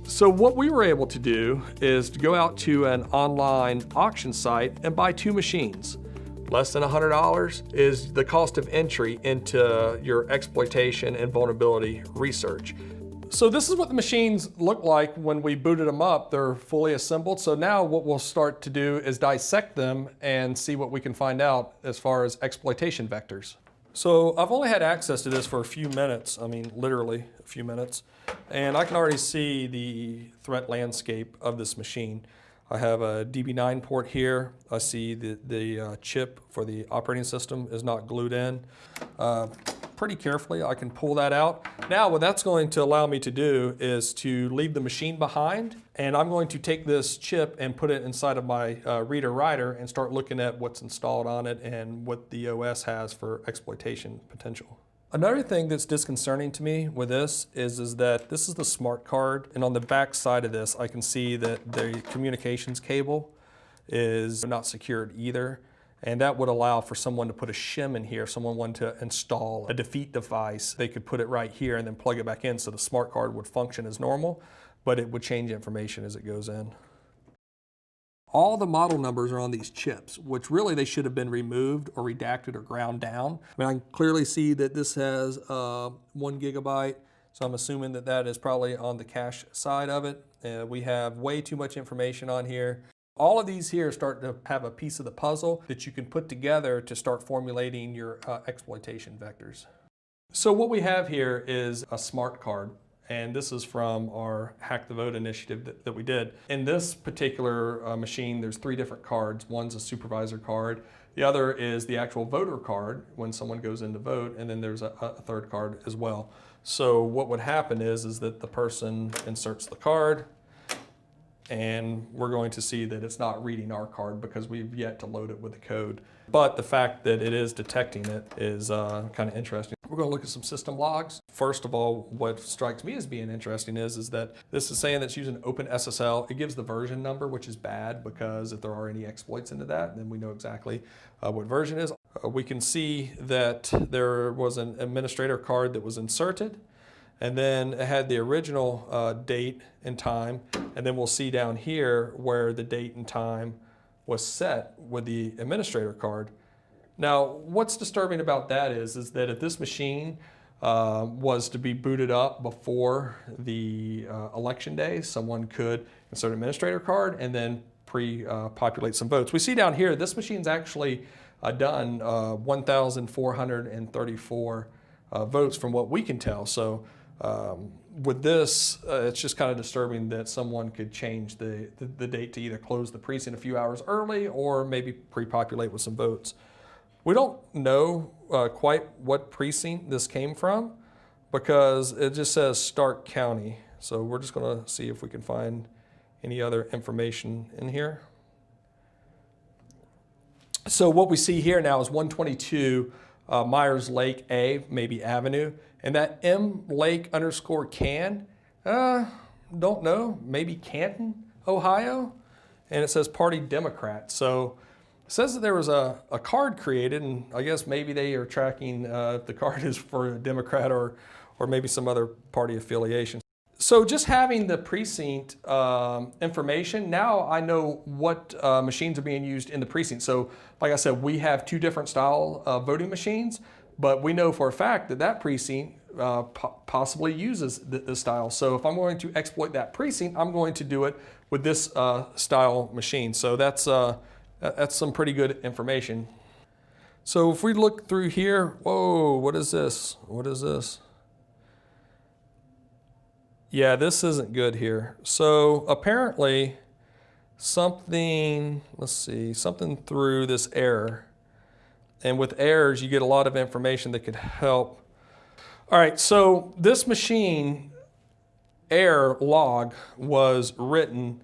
So what we were able to do is to go out to an online auction site and buy 2 machines. Less than $100 is the cost of entry into your exploitation and vulnerability research. So this is what the machines look like when we booted them up. They're fully assembled. So now what we'll start to do is dissect them and see what we can find out as far as exploitation vectors. So I've only had access to this for a few minutes. I mean, literally a few minutes. And I can already see the threat landscape of this machine. I have a DB9 port here. I see the chip for the operating system is not glued in. Pretty carefully, I can pull that out. Now what that's going to allow me to do is to leave the machine behind, and I'm going to take this chip and put it inside of my reader writer and start looking at what's installed on it and what the OS has for exploitation potential. Another thing that's disconcerting to me with this is that this is the smart card, and on the back side of this I can see that the communications cable is not secured either. And that would allow for someone to put a shim in here. If someone wanted to install a defeat device, they could put it right here and then plug it back in so the smart card would function as normal, but it would change information as it goes in. All the model numbers are on these chips, which really they should have been removed or redacted or ground down. I mean, I can clearly see that this has 1 gigabyte, so I'm assuming that that is probably on the cache side of it. We have way too much information on here. All of these here start to have a piece of the puzzle that you can put together to start formulating your exploitation vectors. So what we have here is a smart card, and this is from our Hack the Vote initiative that we did. In this particular machine, there's 3 different cards. One's a supervisor card, the other is the actual voter card when someone goes in to vote, and then there's a 3rd card as well. So what would happen is that the person inserts the card, and we're going to see that it's not reading our card because we've yet to load it with the code. But the fact that it is detecting it is kind of interesting. We're going to look at some system logs. First of all, what strikes me as being interesting is that this is saying that it's using OpenSSL. It gives the version number, which is bad because if there are any exploits into that, then we know exactly what version it is. We can see that there was an administrator card that was inserted, and then it had the original date and time, and then we'll see down here where the date and time was set with the administrator card. Now, what's disturbing about that is that if this machine was to be booted up before the election day, someone could insert an administrator card and then pre-populate some votes. We see down here, this machine's actually done 1,434 votes from what we can tell. So with this, it's just kind of disturbing that someone could change the date to either close the precinct a few hours early or maybe pre-populate with some votes. We don't know quite what precinct this came from because it just says Stark County. So we're just going to see if we can find any other information in here. So what we see here now is 122 Myers Lake A, maybe Avenue. And that M Lake _ Can, don't know, maybe Canton, Ohio. And it says Party Democrat. So it says that there was a card created, and I guess maybe they are tracking the card is for a Democrat or maybe some other party affiliation. So just having the precinct information, now I know what machines are being used in the precinct. So like I said, we have 2 different style voting machines, but we know for a fact that that precinct possibly uses this style. So if I'm going to exploit that precinct, I'm going to do it with this style machine. So that's some pretty good information. So if we look through here, whoa, what is this? What is this? Yeah, this isn't good here. So apparently something, let's see, something through this error. And with errors, you get a lot of information that could help. All right, so this machine error log was written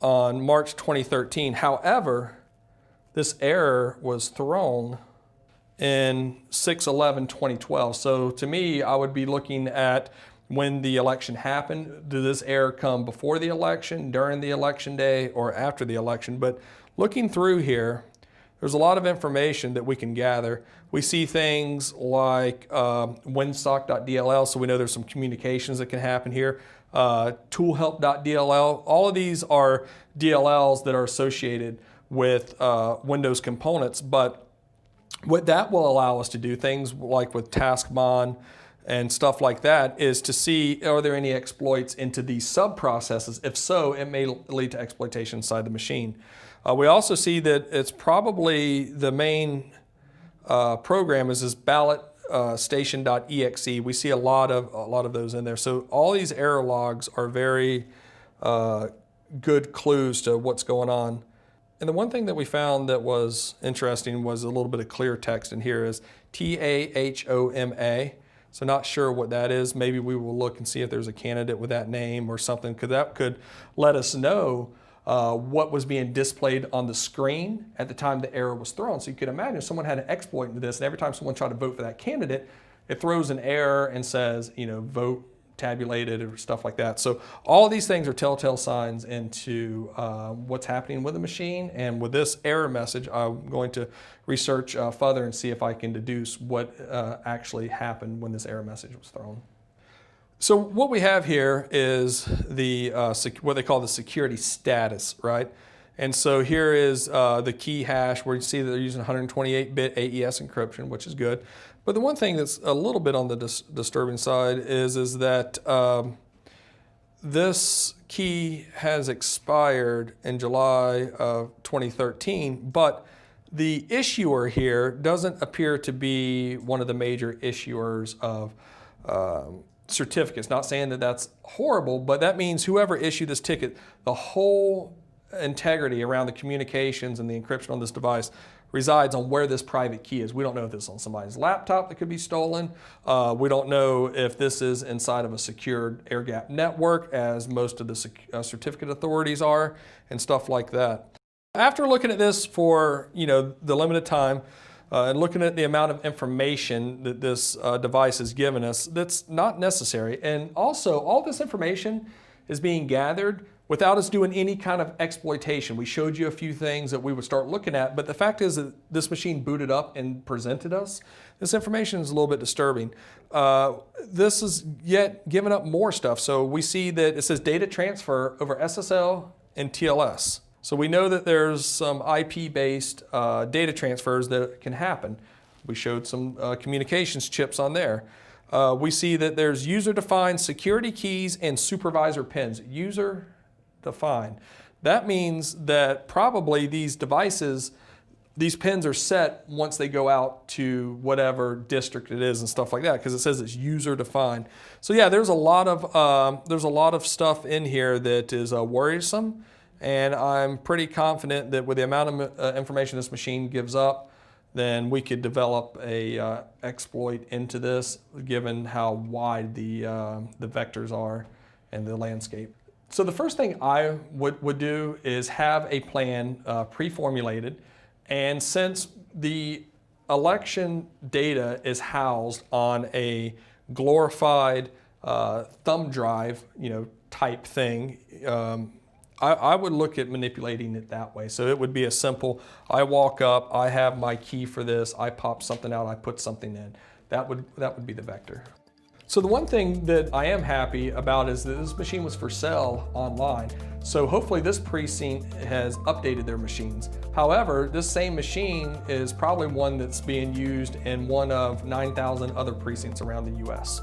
on March 2013. However, this error was thrown in 6/11/2012. So to me, I would be looking at when the election happened. Did this error come before the election, during the election day, or after the election? But looking through here, there's a lot of information that we can gather. We see things like winstock.dll, so we know there's some communications that can happen here. Toolhelp.dll, all of these are DLLs that are associated with Windows components, but what that will allow us to do, things like with taskmon and stuff like that, is to see, are there any exploits into these sub-processes? If so, it may lead to exploitation inside the machine. We also see that it's probably the main program is this ballot station.exe. We see a lot of those in there. So all these error logs are very good clues to what's going on. And the one thing that we found that was interesting was a little bit of clear text in here is TAHOMA. So not sure what that is. Maybe we will look and see if there's a candidate with that name or something, because that could let us know what was being displayed on the screen at the time the error was thrown. So you could imagine if someone had an exploit into this, and every time someone tried to vote for that candidate, it throws an error and says, vote tabulated or stuff like that. So all of these things are telltale signs into what's happening with the machine. And with this error message, I'm going to research further and see if I can deduce what actually happened when this error message was thrown. So what we have here is the what they call the security status, right? And so here is the key hash where you see that they're using 128-bit AES encryption, which is good. But the one thing that's a little bit on the disturbing side is that this key has expired in July of 2013, but the issuer here doesn't appear to be one of the major issuers of certificates. Not saying that that's horrible, but that means whoever issued this ticket, the whole integrity around the communications and the encryption on this device resides on where this private key is. We don't know if this is on somebody's laptop that could be stolen. We don't know if this is inside of a secured air-gapped network, as most of the certificate authorities are, and stuff like that. After looking at this for the limited time, and looking at the amount of information that this device has given us, that's not necessary. And also, all this information is being gathered without us doing any kind of exploitation. We showed you a few things that we would start looking at, but the fact is that this machine booted up and presented us this information is a little bit disturbing. This is yet giving up more stuff. So we see that it says data transfer over SSL and TLS. So we know that there's some IP-based data transfers that can happen. We showed some communications chips on there. We see that there's user-defined security keys and supervisor pins. User-defined. That means that probably these devices, these pins are set once they go out to whatever district it is and stuff like that, because it says it's user-defined. So yeah, there's a lot of stuff in here that is worrisome. And I'm pretty confident that with the amount of information this machine gives up, then we could develop a exploit into this, given how wide the vectors are and the landscape. So the first thing I would do is have a plan pre-formulated. And since the election data is housed on a glorified thumb drive, type thing, I would look at manipulating it that way. So it would be a simple, I walk up, I have my key for this, I pop something out, I put something in. That would be the vector. So the one thing that I am happy about is that this machine was for sale online. So hopefully this precinct has updated their machines. However, this same machine is probably one that's being used in one of 9,000 other precincts around the US.